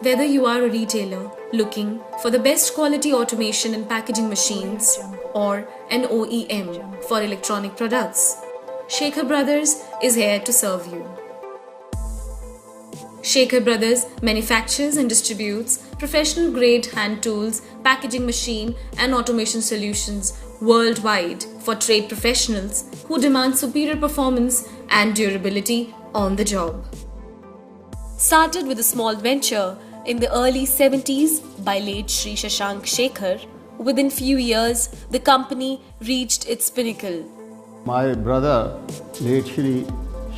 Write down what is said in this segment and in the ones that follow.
Whether you are a retailer looking for the best quality automation and packaging machines or an OEM for electronic products, Shekhar Brothers is here to serve you. Shekhar Brothers manufactures and distributes professional grade hand tools, packaging machine and automation solutions worldwide for trade professionals who demand superior performance and durability on the job. Started with a small venture in the early 70s by late Sri Shashank Shekhar, within few years the company reached its pinnacle. My brother, late Sri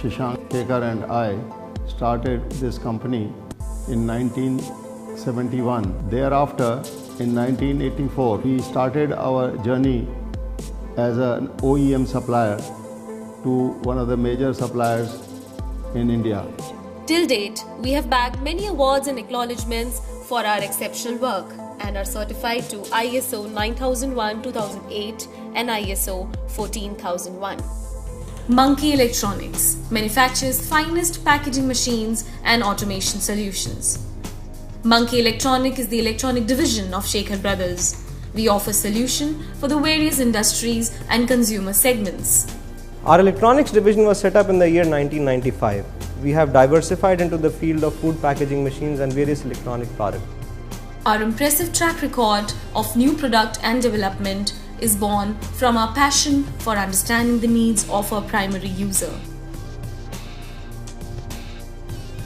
Shashank Shekhar, and I started this company in 1971. Thereafter, in 1984, we started our journey as an OEM supplier to one of the major suppliers in India. Till date, we have bagged many awards and acknowledgements for our exceptional work and are certified to ISO 9001-2008 and ISO 14001. Monkey Electronics manufactures finest packaging machines and automation solutions. Monkey Electronic is the electronic division of Shekhar Brothers. We offer solutions for the various industries and consumer segments. Our electronics division was set up in the year 1995. We have diversified into the field of food packaging machines and various electronic products. Our impressive track record of new product and development is born from our passion for understanding the needs of our primary user.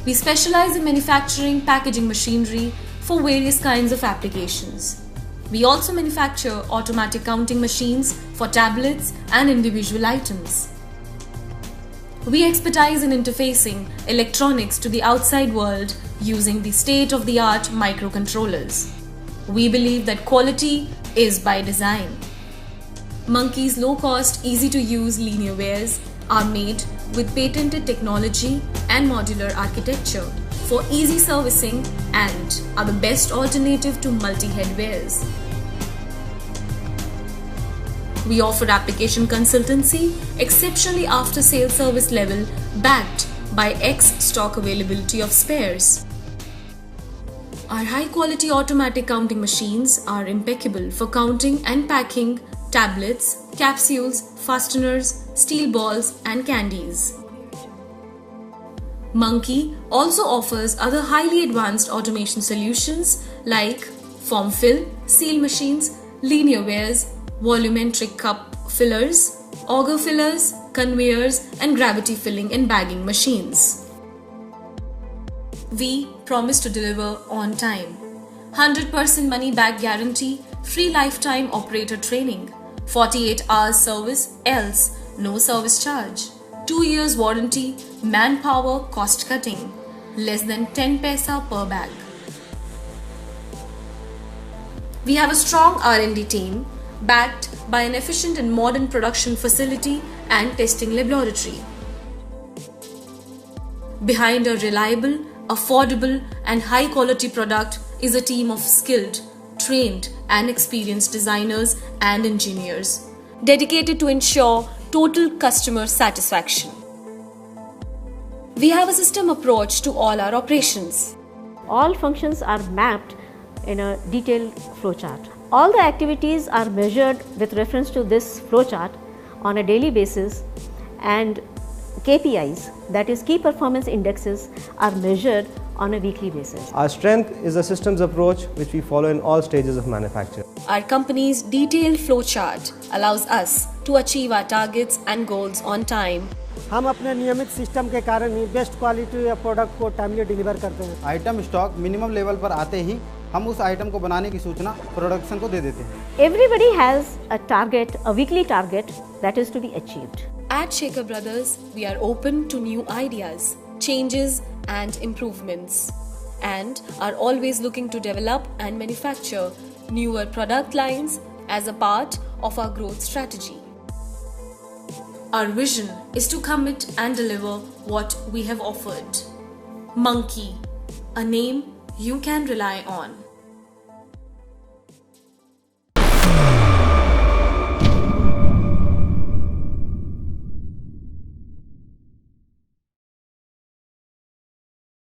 We specialize in manufacturing packaging machinery for various kinds of applications. We also manufacture automatic counting machines for tablets and individual items. We expertise in interfacing electronics to the outside world using the state-of-the-art microcontrollers. We believe that quality is by design. Monkey's low-cost, easy-to-use linear wares are made with patented technology and modular architecture for easy servicing and are the best alternative to multi-head wares. We offer application consultancy, exceptionally after-sales service level backed by X stock availability of spares. Our high-quality automatic counting machines are impeccable for counting and packing tablets, capsules, fasteners, steel balls and candies. Monkey also offers other highly advanced automation solutions like form fill, seal machines, linear wares, volumetric cup fillers, auger fillers, conveyors and gravity filling and bagging machines. We promise to deliver on time. 100% money back guarantee, free lifetime operator training, 48 hours service else, no service charge, 2 years warranty, manpower cost cutting, less than 10 paisa per bag. We have a strong R&D team backed by an efficient and modern production facility and testing laboratory. Behind a reliable, affordable and high quality product is a team of skilled, trained and experienced designers and engineers dedicated to ensure total customer satisfaction. We have a system approach to all our operations. All functions are mapped in a detailed flowchart. All the activities are measured with reference to this flowchart on a daily basis, and KPIs, that is key performance indexes, are measured on a weekly basis. Our strength is the systems approach which we follow in all stages of manufacture. Our company's detailed flowchart allows us to achieve our targets and goals on time. हम अपने नियमित system के कारण ही best quality या product को timely deliver करते हैं। Item stock minimum level पर आते ही हम उस आइटम को बनाने की सूचना प्रोडक्शन को दे देते हैं। Everybody has a target, a weekly target that is to be achieved. At Shekhar Brothers, we are open to new ideas, changes and improvements, and are always looking to develop and manufacture newer product lines as a part of our growth strategy. Our vision is to commit and deliver what we have offered. Monkey, a name you can rely on.